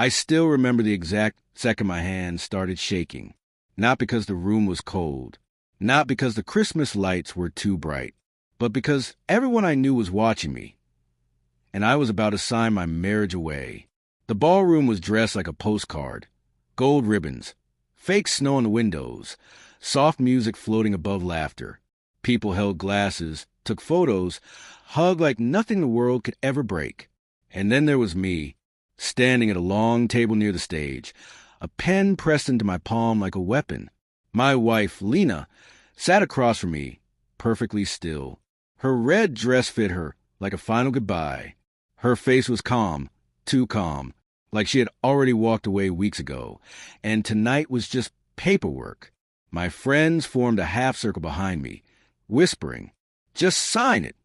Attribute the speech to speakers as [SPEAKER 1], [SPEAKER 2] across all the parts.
[SPEAKER 1] I still remember the exact second my hands started shaking. Not because the room was cold, not because the Christmas lights were too bright, but because everyone I knew was watching me, and I was about to sign my marriage away. The ballroom was dressed like a postcard. Gold ribbons, fake snow on the windows, soft music floating above laughter. People held glasses, took photos, hugged like nothing the world could ever break. And then there was me, standing at a long table near the stage, a pen pressed into my palm like a weapon. My wife, Lena, sat across from me, perfectly still. Her red dress fit her like a final goodbye. Her face was calm, too calm, like she had already walked away weeks ago, and tonight was just paperwork. My friends formed a half circle behind me, whispering, "Just sign it,"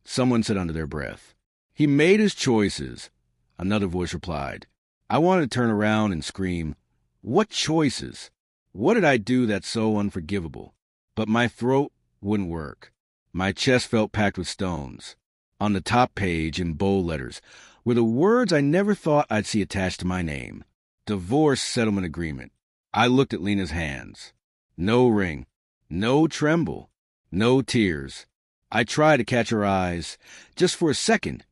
[SPEAKER 1] someone said under their breath. "He made his choices," another voice replied. I wanted to turn around and scream, "What choices? What did I do that's so unforgivable?" But my throat wouldn't work. My chest felt packed with stones. On the top page, in bold letters, were the words I never thought I'd see attached to my name. Divorce Settlement Agreement. I looked at Lena's hands. No ring, no tremble, no tears. I tried to catch her eyes, just for a second,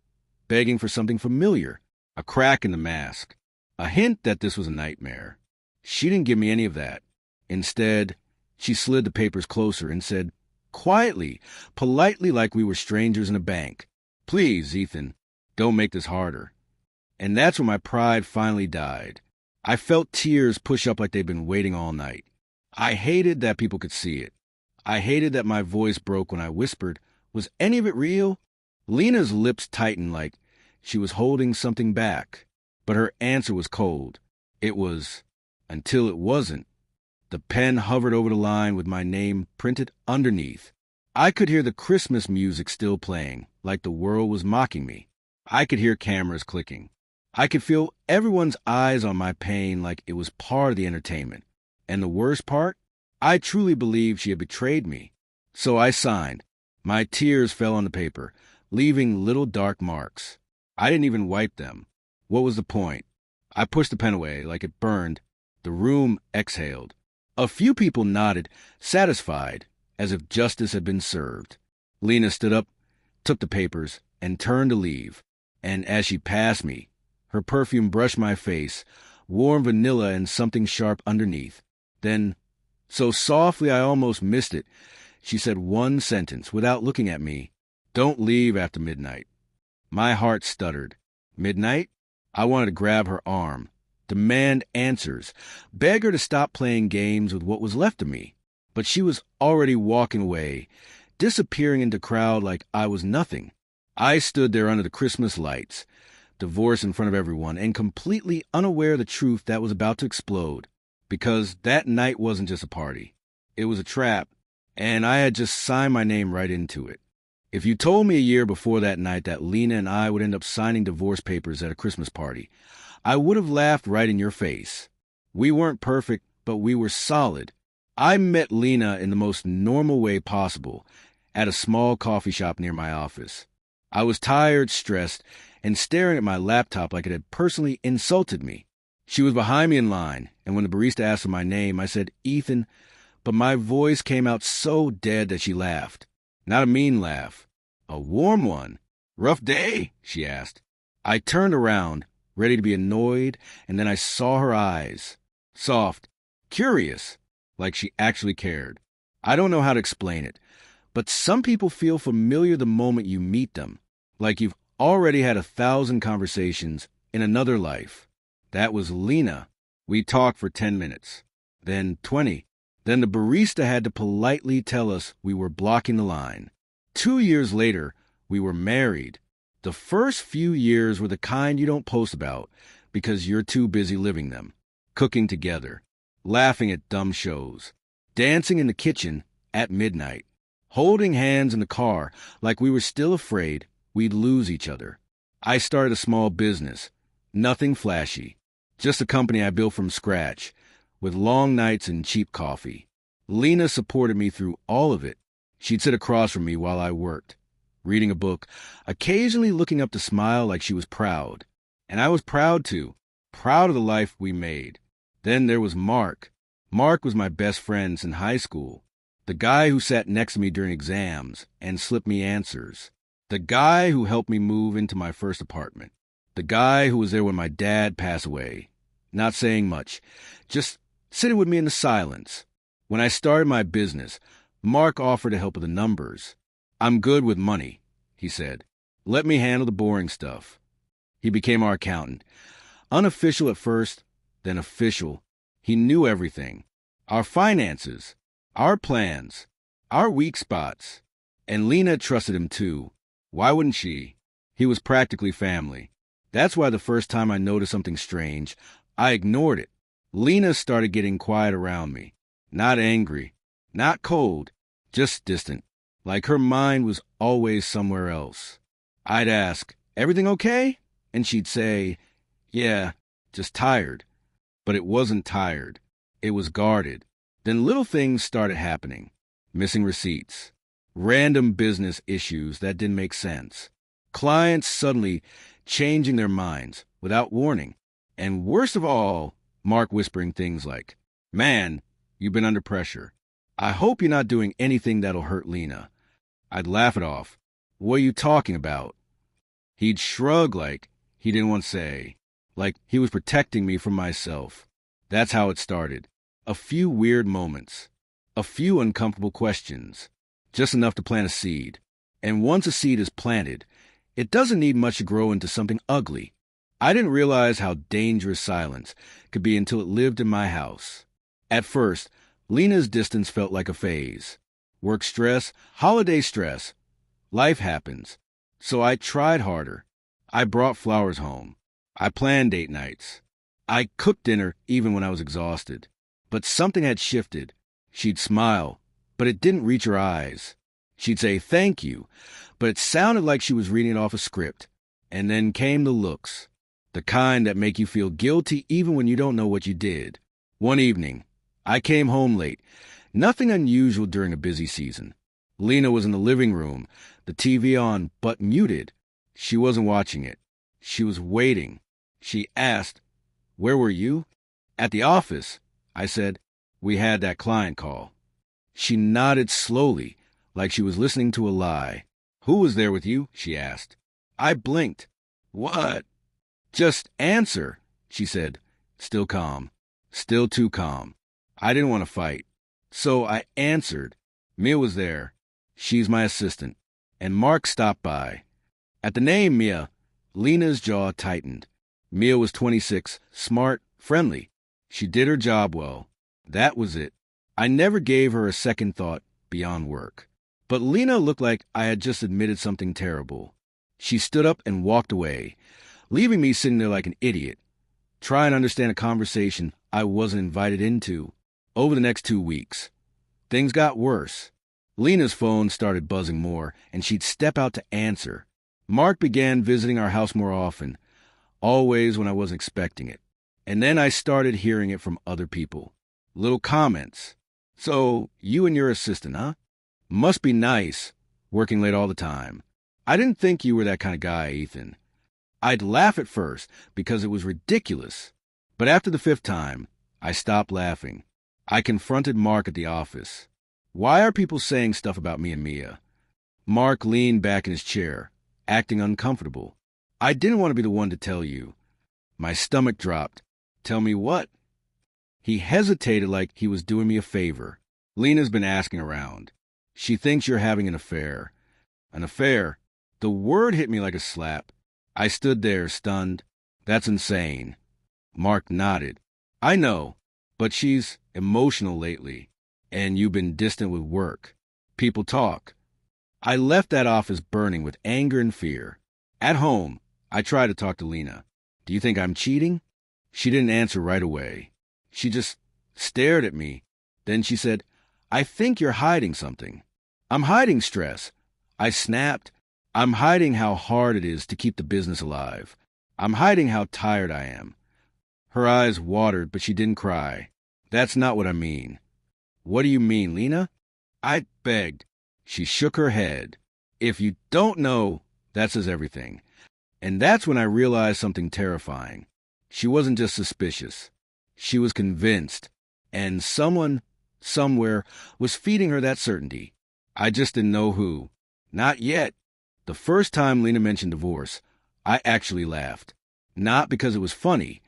[SPEAKER 1] begging for something familiar, a crack in the mask, a hint that this was a nightmare. She didn't give me any of that. Instead, she slid the papers closer and said, quietly, politely like we were strangers in a bank, "Please, Ethan, don't make this harder." And that's when my pride finally died. I felt tears push up like they'd been waiting all night. I hated that people could see it. I hated that my voice broke when I whispered, "Was any of it real?" Lena's lips tightened like she was holding something back, but her answer was cold. It was, "Until it wasn't." The pen hovered over the line with my name printed underneath. I could hear the Christmas music still playing, like the world was mocking me. I could hear cameras clicking. I could feel everyone's eyes on my pain like it was part of the entertainment. And the worst part? I truly believed she had betrayed me. So I signed. My tears fell on the paper, leaving little dark marks. I didn't even wipe them. What was the point? I pushed the pen away like it burned. The room exhaled. A few people nodded, satisfied, as if justice had been served. Lena stood up, took the papers, and turned to leave. And as she passed me, her perfume brushed my face, warm vanilla and something sharp underneath. Then, so softly I almost missed it, she said one sentence without looking at me, "Don't leave after midnight." My heart stuttered. Midnight? I wanted to grab her arm, demand answers, beg her to stop playing games with what was left of me. But she was already walking away, disappearing into the crowd like I was nothing. I stood there under the Christmas lights, divorce in front of everyone, and completely unaware of the truth that was about to explode. Because that night wasn't just a party. It was a trap, and I had just signed my name right into it. If you told me a year before that night that Lena and I would end up signing divorce papers at a Christmas party, I would have laughed right in your face. We weren't perfect, but we were solid. I met Lena in the most normal way possible, at a small coffee shop near my office. I was tired, stressed, and staring at my laptop like it had personally insulted me. She was behind me in line, and when the barista asked for my name, I said, "Ethan," but my voice came out so dead that she laughed. Not a mean laugh, a warm one. "Rough day?" she asked. I turned around, ready to be annoyed, and then I saw her eyes. Soft, curious, like she actually cared. I don't know how to explain it, but some people feel familiar the moment you meet them, like you've already had 1,000 conversations in another life. That was Lena. We talked for 10 minutes, then 20. Then the barista had to politely tell us we were blocking the line. 2 years later, we were married. The first few years were the kind you don't post about because you're too busy living them. Cooking together, laughing at dumb shows, dancing in the kitchen at midnight, holding hands in the car like we were still afraid we'd lose each other. I started a small business, nothing flashy, just a company I built from scratch, with long nights and cheap coffee. Lena supported me through all of it. She'd sit across from me while I worked, reading a book, occasionally looking up to smile like she was proud. And I was proud too. proud of the life we made. Then there was Mark. Mark was my best friend since high school. The guy who sat next to me during exams and slipped me answers. The guy who helped me move into my first apartment. The guy who was there when my dad passed away. Not saying much, just sitting with me in the silence. When I started my business, Mark offered to help with the numbers. "I'm good with money," he said. "Let me handle the boring stuff." He became our accountant. Unofficial at first, then official. He knew everything. Our finances, our plans, our weak spots. And Lena trusted him too. Why wouldn't she? He was practically family. That's why the first time I noticed something strange, I ignored it. Lena started getting quiet around me. Not angry, not cold, just distant. Like her mind was always somewhere else. I'd ask, "Everything okay?" And she'd say, "Yeah, just tired." But it wasn't tired. It was guarded. Then little things started happening. Missing receipts. Random business issues that didn't make sense. Clients suddenly changing their minds without warning. And worst of all, Mark whispering things like, "Man, you've been under pressure. I hope you're not doing anything that'll hurt Lena." I'd laugh it off. "What are you talking about?" He'd shrug like he didn't want to say, like he was protecting me from myself. That's how it started. A few weird moments. A few uncomfortable questions. Just enough to plant a seed. And once a seed is planted, it doesn't need much to grow into something ugly. I didn't realize how dangerous silence could be until it lived in my house. At first, Lena's distance felt like a phase. Work stress, holiday stress. Life happens. So I tried harder. I brought flowers home. I planned date nights. I cooked dinner even when I was exhausted. But something had shifted. She'd smile, but it didn't reach her eyes. She'd say thank you, but it sounded like she was reading it off a script. And then came the looks. The kind that make you feel guilty even when you don't know what you did. One evening, I came home late. Nothing unusual during a busy season. Lena was in the living room, the TV on, but muted. She wasn't watching it. She was waiting. She asked, "Where were you?" "At the office." I said, "We had that client call." She nodded slowly, like she was listening to a lie. "Who was there with you?" she asked. I blinked. "What?" "Just answer," she said, still calm, still too calm. I didn't want to fight. So I answered. Mia was there. She's my assistant. And Mark stopped by. At the name Mia, Lena's jaw tightened. Mia was 26, smart, friendly. She did her job well. That was it. I never gave her a second thought beyond work. But Lena looked like I had just admitted something terrible. She stood up and walked away, leaving me sitting there like an idiot, trying to understand a conversation I wasn't invited into. Over the next 2 weeks, things got worse. Lena's phone started buzzing more, and she'd step out to answer. Mark began visiting our house more often, always when I wasn't expecting it. And then I started hearing it from other people. Little comments. "So, you and your assistant, huh? Must be nice, working late all the time. I didn't think you were that kind of guy, Ethan." I'd laugh at first because it was ridiculous. But after the 5th time, I stopped laughing. I confronted Mark at the office. "Why are people saying stuff about me and Mia?" Mark leaned back in his chair, acting uncomfortable. "I didn't want to be the one to tell you." My stomach dropped. "Tell me what?" He hesitated like he was doing me a favor. "Lena's been asking around. She thinks you're having an affair." An affair? The word hit me like a slap. I stood there, stunned. "That's insane." Mark nodded. "I know, but she's emotional lately, and you've been distant with work. People talk." I left that office burning with anger and fear. At home, I tried to talk to Lena. "Do you think I'm cheating?" She didn't answer right away. She just stared at me. Then she said, "I think you're hiding something." "I'm hiding stress." I snapped. "I'm hiding how hard it is to keep the business alive. I'm hiding how tired I am." Her eyes watered, but she didn't cry. "That's not what I mean." "What do you mean, Lena?" I begged. She shook her head. "If you don't know, that says everything." And that's when I realized something terrifying. She wasn't just suspicious. She was convinced. And someone, somewhere, was feeding her that certainty. I just didn't know who. Not yet. The first time Lena mentioned divorce, I actually laughed. Not because it was funny,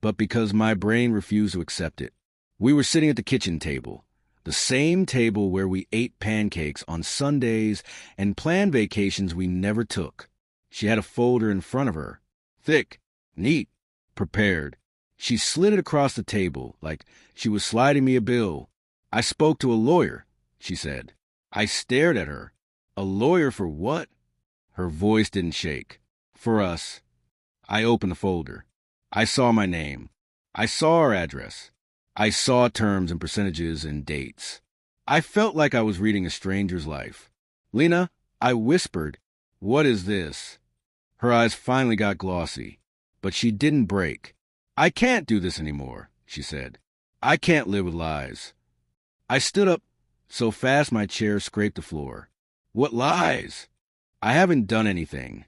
[SPEAKER 1] but because my brain refused to accept it. We were sitting at the kitchen table, the same table where we ate pancakes on Sundays and planned vacations we never took. She had a folder in front of her. Thick, neat, prepared. She slid it across the table like she was sliding me a bill. I spoke to a lawyer, she said. I stared at her. A lawyer for what? Her voice didn't shake. For us. I opened the folder. I saw my name. I saw our address. I saw terms and percentages and dates. I felt like I was reading a stranger's life. Lena, I whispered, what is this? Her eyes finally got glossy, but she didn't break. I can't do this anymore, she said. I can't live with lies. I stood up so fast my chair scraped the floor. What lies? I haven't done anything.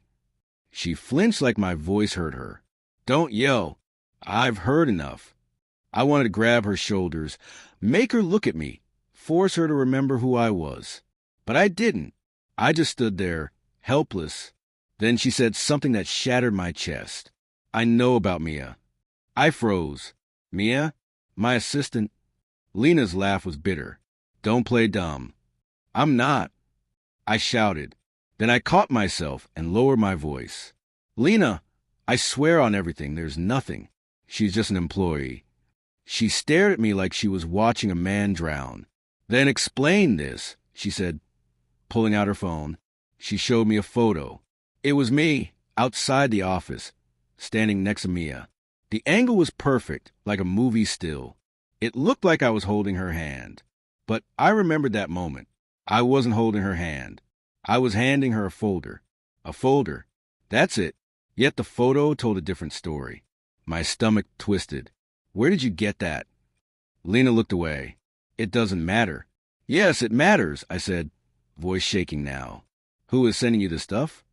[SPEAKER 1] She flinched like my voice hurt her. Don't yell. I've heard enough. I wanted to grab her shoulders, make her look at me, force her to remember who I was. But I didn't. I just stood there, helpless. Then she said something that shattered my chest. I know about Mia. I froze. Mia? My assistant? Lena's laugh was bitter. Don't play dumb. I'm not. I shouted. Then I caught myself and lowered my voice. Lena, I swear on everything, there's nothing. She's just an employee. She stared at me like she was watching a man drown. Then explain this, she said, pulling out her phone. She showed me a photo. It was me, outside the office, standing next to Mia. The angle was perfect, like a movie still. It looked like I was holding her hand. But I remembered that moment. I wasn't holding her hand. I was handing her a folder. A folder. That's it. Yet the photo told a different story. My stomach twisted. Where did you get that? Lena looked away. It doesn't matter. Yes, it matters, I said, voice shaking now. Who is sending you the stuff?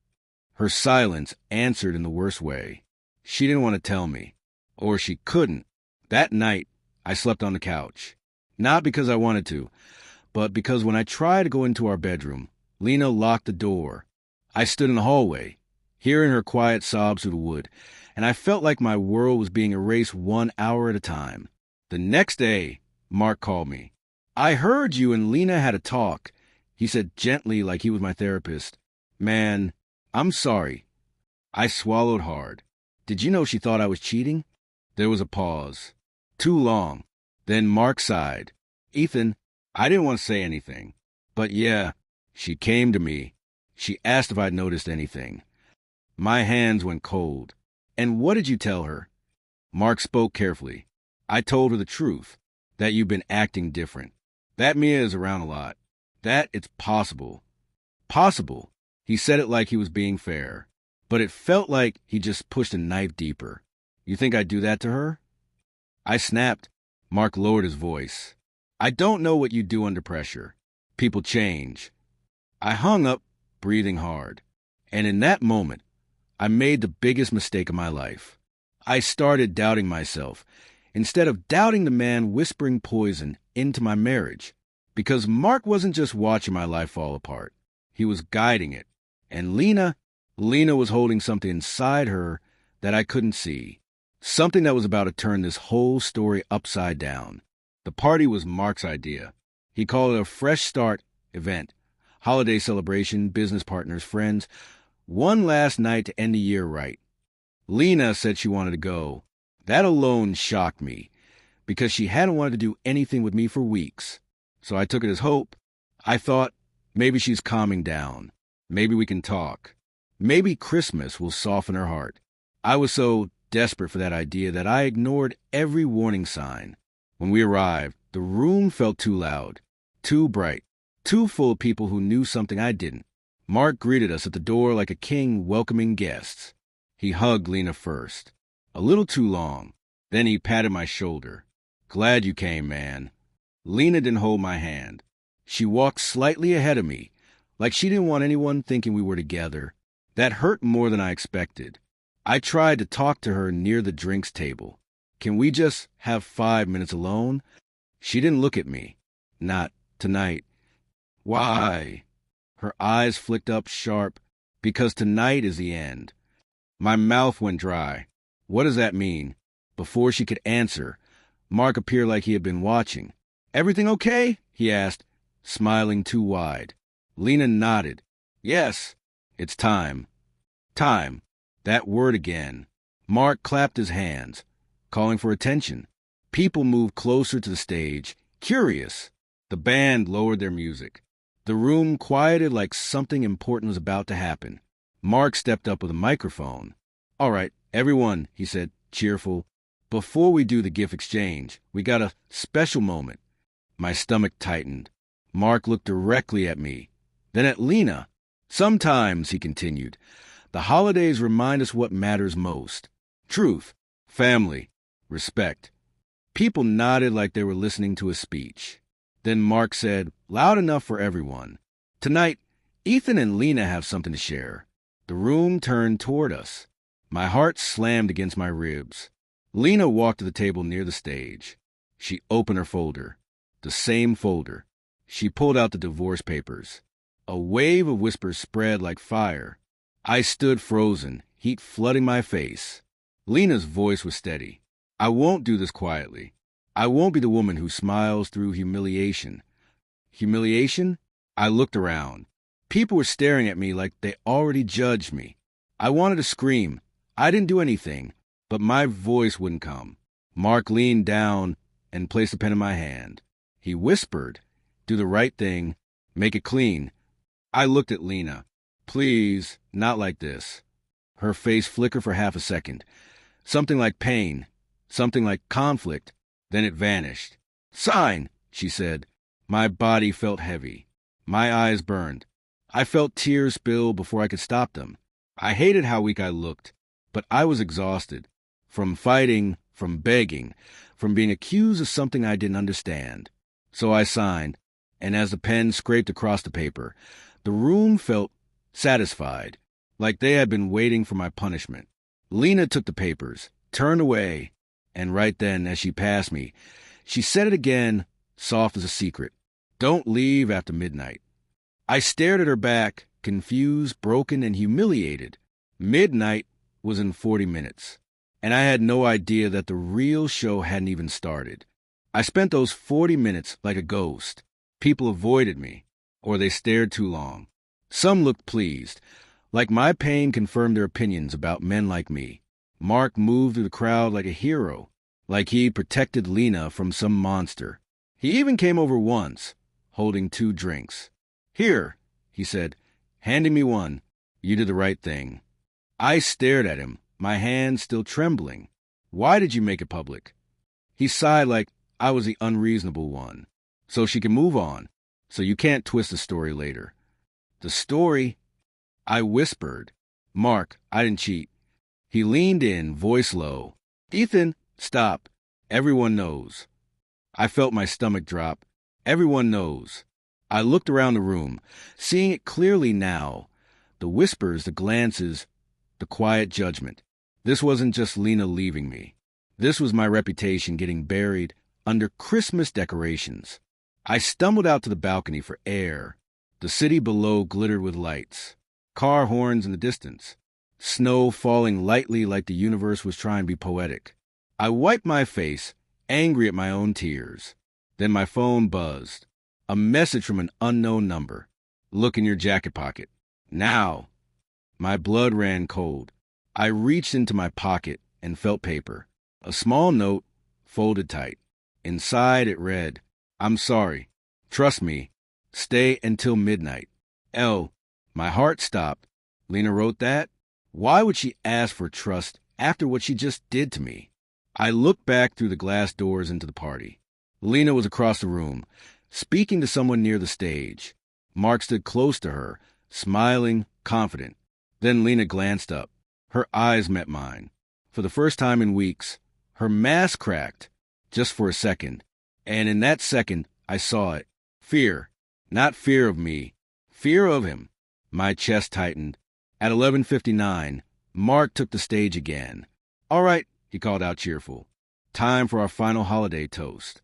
[SPEAKER 1] Her silence answered in the worst way. She didn't want to tell me. Or she couldn't. That night, I slept on the couch. Not because I wanted to, but because when I tried to go into our bedroom, Lena locked the door. I stood in the hallway, hearing her quiet sobs through the wood, and I felt like my world was being erased 1 hour at a time. The next day, Mark called me. I heard you and Lena had a talk. He said gently like he was my therapist. Man, I'm sorry. I swallowed hard. Did you know she thought I was cheating? There was a pause. Too long. Then Mark sighed. Ethan, I didn't want to say anything. But yeah, she came to me. She asked if I'd noticed anything. My hands went cold. And what did you tell her? Mark spoke carefully. I told her the truth, that you've been acting different. That Mia is around a lot. That it's possible. Possible. He said it like he was being fair. But it felt like he just pushed a knife deeper. You think I'd do that to her? I snapped. Mark lowered his voice. I don't know what you do under pressure. People change. I hung up, breathing hard. And in that moment, I made the biggest mistake of my life. I started doubting myself, instead of doubting the man whispering poison into my marriage. Because Mark wasn't just watching my life fall apart. He was guiding it. And Lena was holding something inside her that I couldn't see. Something that was about to turn this whole story upside down. The party was Mark's idea. He called it a fresh start event. Holiday celebration, business partners, friends. One last night to end the year right. Lena said she wanted to go. That alone shocked me, because she hadn't wanted to do anything with me for weeks. So I took it as hope. I thought, maybe she's calming down. Maybe we can talk. Maybe Christmas will soften her heart. I was so desperate for that idea that I ignored every warning sign. When we arrived, the room felt too loud, too bright, too full of people who knew something I didn't. Mark greeted us at the door like a king welcoming guests. He hugged Lena first. A little too long. Then he patted my shoulder. Glad you came, man. Lena didn't hold my hand. She walked slightly ahead of me, like she didn't want anyone thinking we were together. That hurt more than I expected. I tried to talk to her near the drinks table. Can we just have 5 minutes alone? She didn't look at me. Not tonight. Why? Her eyes flicked up sharp. Because tonight is the end. My mouth went dry. What does that mean? Before she could answer, Mark appeared like he had been watching. Everything okay? He asked, smiling too wide. Lena nodded. Yes, it's time. Time. That word again. Mark clapped his hands, calling for attention. People moved closer to the stage, curious. The band lowered their music. The room quieted like something important was about to happen. Mark stepped up with a microphone. All right, everyone, he said, cheerful. Before we do the gift exchange, we got a special moment. My stomach tightened. Mark looked directly at me, then at Lena. Sometimes, he continued, the holidays remind us what matters most. Truth, family, respect. People nodded like they were listening to a speech. Then Mark said, loud enough for everyone, tonight, Ethan and Lena have something to share. The room turned toward us. My heart slammed against my ribs. Lena walked to the table near the stage. She opened her folder. The same folder. She pulled out the divorce papers. A wave of whispers spread like fire. I stood frozen, heat flooding my face. Lena's voice was steady. I won't do this quietly. I won't be the woman who smiles through humiliation. Humiliation? I looked around. People were staring at me like they already judged me. I wanted to scream. I didn't do anything, but my voice wouldn't come. Mark leaned down and placed a pen in my hand. He whispered, do the right thing, make it clean. I looked at Lena. Please, not like this. Her face flickered for half a second. Something like pain, something like conflict. Then it vanished. Sign, she said. My body felt heavy. My eyes burned. I felt tears spill before I could stop them. I hated how weak I looked, but I was exhausted. From fighting, from begging, from being accused of something I didn't understand. So I signed, and as the pen scraped across the paper, the room felt satisfied, like they had been waiting for my punishment. Lena took the papers, turned away, and right then, as she passed me, she said it again, soft as a secret. Don't leave after midnight. I stared at her back, confused, broken, and humiliated. Midnight was in 40 minutes, and I had no idea that the real show hadn't even started. I spent those 40 minutes like a ghost. People avoided me, or they stared too long. Some looked pleased, like my pain confirmed their opinions about men like me. Mark moved through the crowd like a hero, like he protected Lena from some monster. He even came over once, holding 2 drinks. Here, he said, handing me one. You did the right thing. I stared at him, my hands still trembling. Why did you make it public? He sighed like I was the unreasonable one. So she can move on, so you can't twist the story later. The story? I whispered. Mark, I didn't cheat. He leaned in, voice low. Ethan, stop. Everyone knows. I felt my stomach drop. Everyone knows. I looked around the room, seeing it clearly now. The whispers, the glances, the quiet judgment. This wasn't just Lena leaving me. This was my reputation getting buried under Christmas decorations. I stumbled out to the balcony for air. The city below glittered with lights. Car horns in the distance. Snow falling lightly like the universe was trying to be poetic. I wiped my face, angry at my own tears. Then my phone buzzed. A message from an unknown number. Look in your jacket pocket. Now. My blood ran cold. I reached into my pocket and felt paper. A small note, folded tight. Inside it read, I'm sorry. Trust me. Stay until midnight. L. My heart stopped. Lena wrote that? Why would she ask for trust after what she just did to me? I looked back through the glass doors into the party. Lena was across the room, speaking to someone near the stage. Mark stood close to her, smiling, confident. Then Lena glanced up. Her eyes met mine. For the first time in weeks, her mask cracked, just for a second. And in that second, I saw it. Fear. Not fear of me. Fear of him. My chest tightened. At 11:59, Mark took the stage again. "All right," he called out cheerful. "Time for our final holiday toast."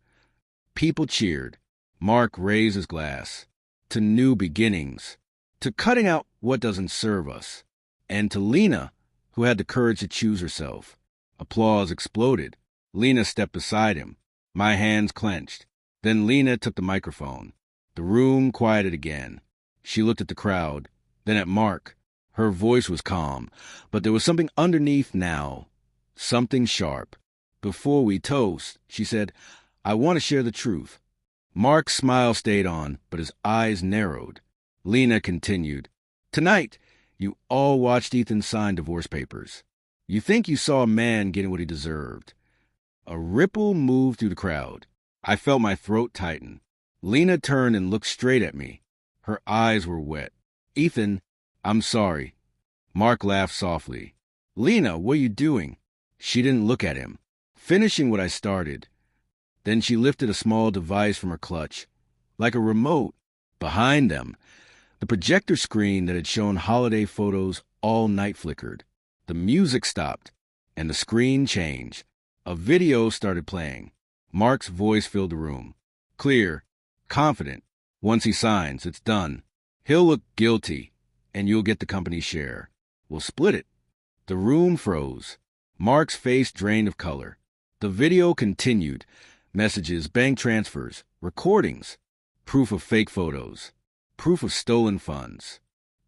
[SPEAKER 1] People cheered. Mark raised his glass. To new beginnings. To cutting out what doesn't serve us. And to Lena, who had the courage to choose herself. Applause exploded. Lena stepped beside him. My hands clenched. Then Lena took the microphone. The room quieted again. She looked at the crowd, then at Mark. Her voice was calm, but there was something underneath now. Something sharp. "Before we toast," she said, "I want to share the truth." Mark's smile stayed on, but his eyes narrowed. Lena continued, "Tonight, you all watched Ethan sign divorce papers. You think you saw a man getting what he deserved." A ripple moved through the crowd. I felt my throat tighten. Lena turned and looked straight at me. Her eyes were wet. "Ethan, I'm sorry." Mark laughed softly. "Lena, what are you doing?" She didn't look at him. "Finishing what I started." Then she lifted a small device from her clutch, like a remote. Behind them, the projector screen that had shown holiday photos all night flickered. The music stopped, and the screen changed. A video started playing. Mark's voice filled the room. Clear, confident. "Once he signs, it's done. He'll look guilty, and you'll get the company's share. We'll split it." The room froze. Mark's face drained of color. The video continued. Messages, bank transfers, recordings, proof of fake photos, proof of stolen funds,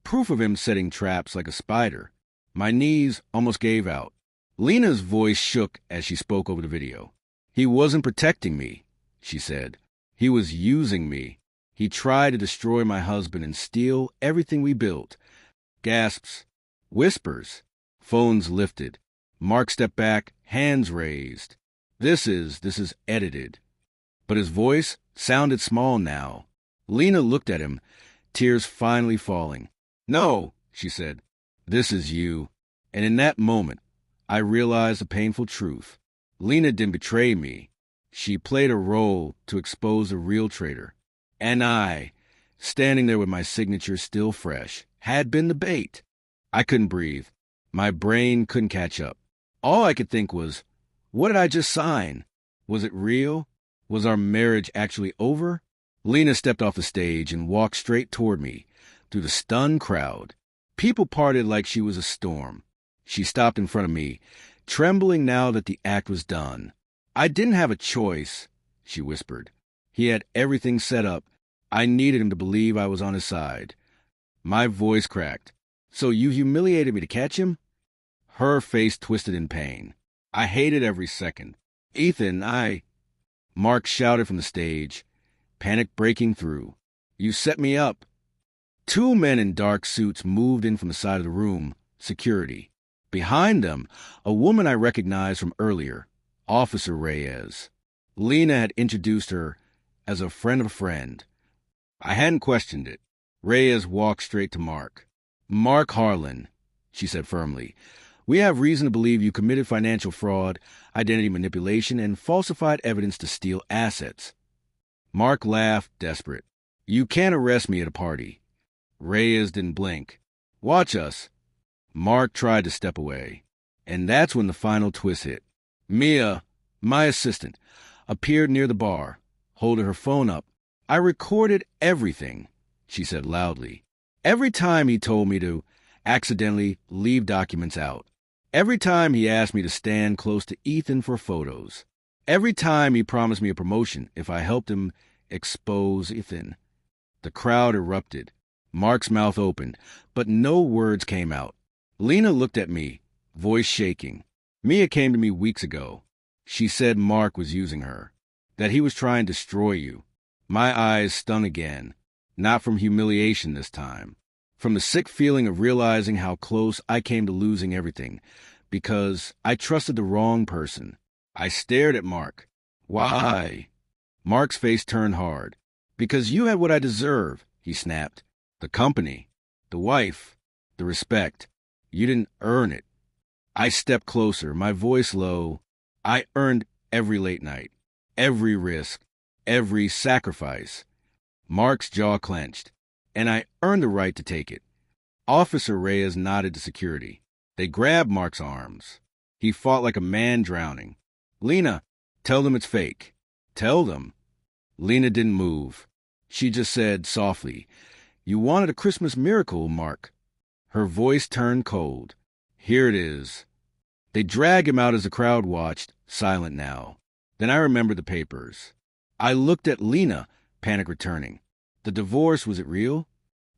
[SPEAKER 1] proof of him setting traps like a spider. My knees almost gave out. Lena's voice shook as she spoke over the video. "He wasn't protecting me," she said. "He was using me. He tried to destroy my husband and steal everything we built." Gasps, whispers, phones lifted. Mark stepped back, hands raised. This is edited." But his voice sounded small now. Lena looked at him, tears finally falling. "No," she said. "This is you." And in that moment, I realized a painful truth. Lena didn't betray me. She played a role to expose the real traitor. And I, standing there with my signature still fresh, had been the bait. I couldn't breathe. My brain couldn't catch up. All I could think was, what did I just sign? Was it real? Was our marriage actually over? Lena stepped off the stage and walked straight toward me, through the stunned crowd. People parted like she was a storm. She stopped in front of me, trembling now that the act was done. "I didn't have a choice," she whispered. "He had everything set up. I needed him to believe I was on his side." My voice cracked. "So you humiliated me to catch him?" Her face twisted in pain. I hated every second. "Ethan, Mark shouted from the stage, panic breaking through. "You set me up." Two men in dark suits moved in from the side of the room, security. Behind them, a woman I recognized from earlier, Officer Reyes. Lena had introduced her as a friend of a friend. I hadn't questioned it. Reyes walked straight to Mark. "Mark Harlan," she said firmly, "we have reason to believe you committed financial fraud, identity manipulation, and falsified evidence to steal assets." Mark laughed, desperate. "You can't arrest me at a party." Reyes didn't blink. "Watch us." Mark tried to step away. And that's when the final twist hit. Mia, my assistant, appeared near the bar, holding her phone up. "I recorded everything," she said loudly. "Every time he told me to accidentally leave documents out. Every time he asked me to stand close to Ethan for photos. Every time he promised me a promotion if I helped him expose Ethan." The crowd erupted. Mark's mouth opened, but no words came out. Lena looked at me, voice shaking. "Mia came to me weeks ago. She said Mark was using her, that he was trying to destroy you." My eyes stung again, not from humiliation this time, from the sick feeling of realizing how close I came to losing everything, because I trusted the wrong person. I stared at Mark. "Why?" Mark's face turned hard. "Because you had what I deserve," he snapped. "The company, the wife, the respect. You didn't earn it." I stepped closer, my voice low. "I earned every late night, every risk, every sacrifice." Mark's jaw clenched. "And I earned the right to take it." Officer Reyes nodded to security. They grabbed Mark's arms. He fought like a man drowning. Lena, tell them it's fake. Tell them. Lena didn't move. She just said softly, "You wanted a Christmas miracle, Mark." Her voice turned cold. "Here it is." They dragged him out as the crowd watched, silent now. Then I remembered the papers. I looked at Lena, panic returning. The divorce, was it real?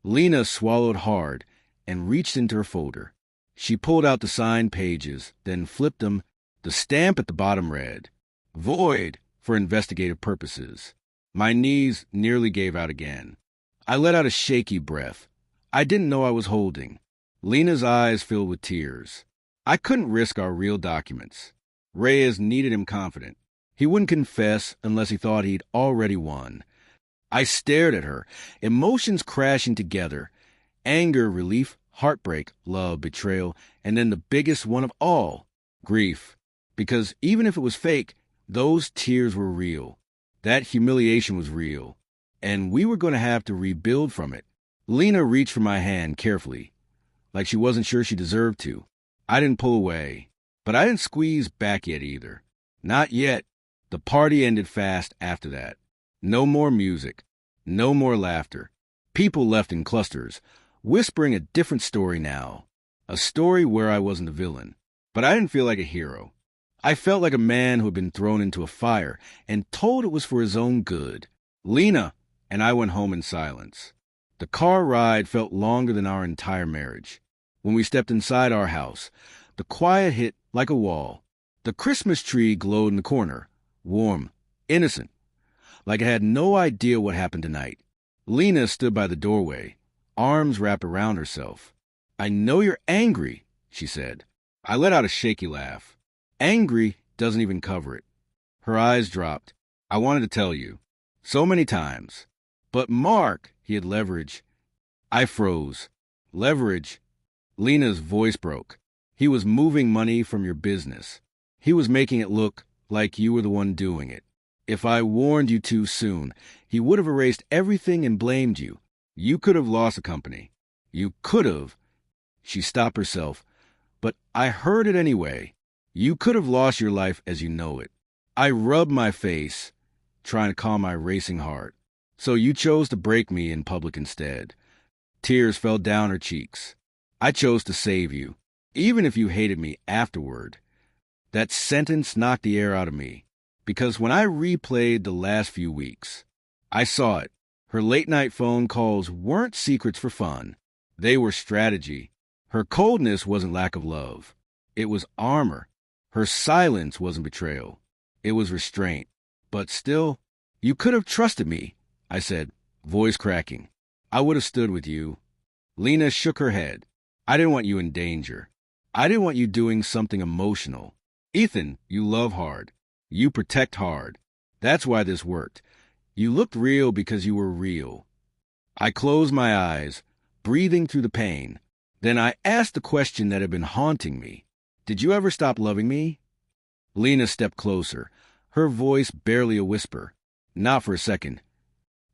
[SPEAKER 1] Lena swallowed hard and reached into her folder. She pulled out the signed pages, then flipped them. The stamp at the bottom read, "Void for investigative purposes." My knees nearly gave out again. I let out a shaky breath. I didn't know I was holding. Lena's eyes filled with tears. I couldn't risk our real documents. Reyes needed him confident. He wouldn't confess unless he thought he'd already won. I stared at her, emotions crashing together. Anger, relief, heartbreak, love, betrayal, and then the biggest one of all, grief. Because even if it was fake, those tears were real. That humiliation was real. And we were going to have to rebuild from it. Lena reached for my hand carefully, like she wasn't sure she deserved to. I didn't pull away, but I didn't squeeze back yet either. Not yet. The party ended fast after that. No more music. No more laughter. People left in clusters, whispering a different story now. A story where I wasn't the villain. But I didn't feel like a hero. I felt like a man who had been thrown into a fire and told it was for his own good. Lena and I went home in silence. The car ride felt longer than our entire marriage. When we stepped inside our house, the quiet hit like a wall. The Christmas tree glowed in the corner, warm, innocent, like it had no idea what happened tonight. Lena stood by the doorway, arms wrapped around herself. "I know you're angry," she said. I let out a shaky laugh. Angry doesn't even cover it. Her eyes dropped. "I wanted to tell you. So many times. But Mark," he had leverage. I froze. Leverage? Lena's voice broke. "He was moving money from your business. He was making it look like you were the one doing it. If I warned you too soon, he would have erased everything and blamed you. You could have lost the company. You could have." She stopped herself. "But I heard it anyway. You could have lost your life as you know it." I rubbed my face, trying to calm my racing heart. "So you chose to break me in public instead." Tears fell down her cheeks. "I chose to save you, even if you hated me afterward." That sentence knocked the air out of me, because when I replayed the last few weeks, I saw it. Her late-night phone calls weren't secrets for fun. They were strategy. Her coldness wasn't lack of love. It was armor. Her silence wasn't betrayal. It was restraint. But still, "You could have trusted me," I said, voice cracking. "I would have stood with you." Lena shook her head. "I didn't want you in danger. I didn't want you doing something emotional. Ethan, you love hard. You protect hard. That's why this worked. You looked real because you were real." I closed my eyes, breathing through the pain. Then I asked the question that had been haunting me. "Did you ever stop loving me?" Lena stepped closer, her voice barely a whisper. "Not for a second."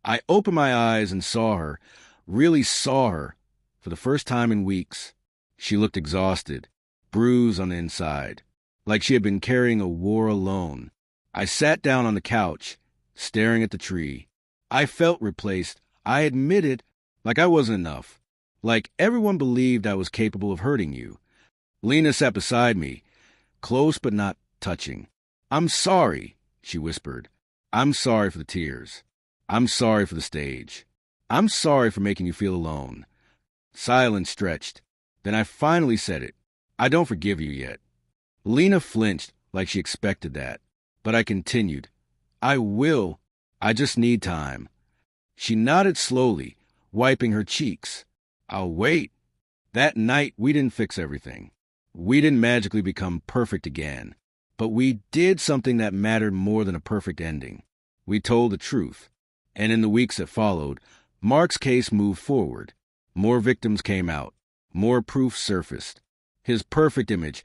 [SPEAKER 1] I opened my eyes and saw her, really saw her, for the first time in weeks. She looked exhausted, bruised on the inside, like she had been carrying a war alone. I sat down on the couch, staring at the tree. I felt replaced. I admitted, like I wasn't enough. Like everyone believed I was capable of hurting you. Lena sat beside me, close but not touching. "I'm sorry," she whispered. "I'm sorry for the tears. I'm sorry for the stage. I'm sorry for making you feel alone." Silence stretched. Then I finally said it. "I don't forgive you yet." Lena flinched like she expected that. But I continued. "I will. I just need time." She nodded slowly, wiping her cheeks. "I'll wait." That night, we didn't fix everything. We didn't magically become perfect again. But we did something that mattered more than a perfect ending. We told the truth. And in the weeks that followed, Mark's case moved forward. More victims came out. More proof surfaced. His perfect image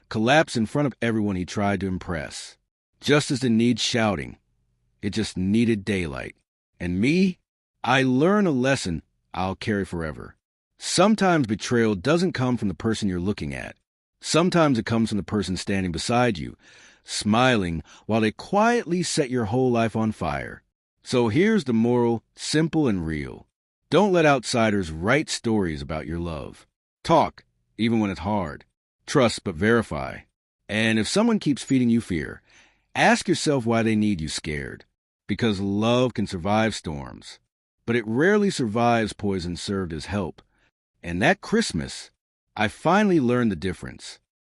[SPEAKER 1] collapsed in front of everyone he tried to impress. Justice didn't need shouting. It just needed daylight. And me? I learned a lesson I'll carry forever. Sometimes betrayal doesn't come from the person you're looking at. Sometimes it comes from the person standing beside you, smiling while they quietly set your whole life on fire. So here's the moral, simple and real. Don't let outsiders write stories about your love. Talk, even when it's hard. Trust but verify. And if someone keeps feeding you fear, ask yourself why they need you scared. Because love can survive storms, but it rarely survives poison served as help. And that Christmas, I finally learned the difference.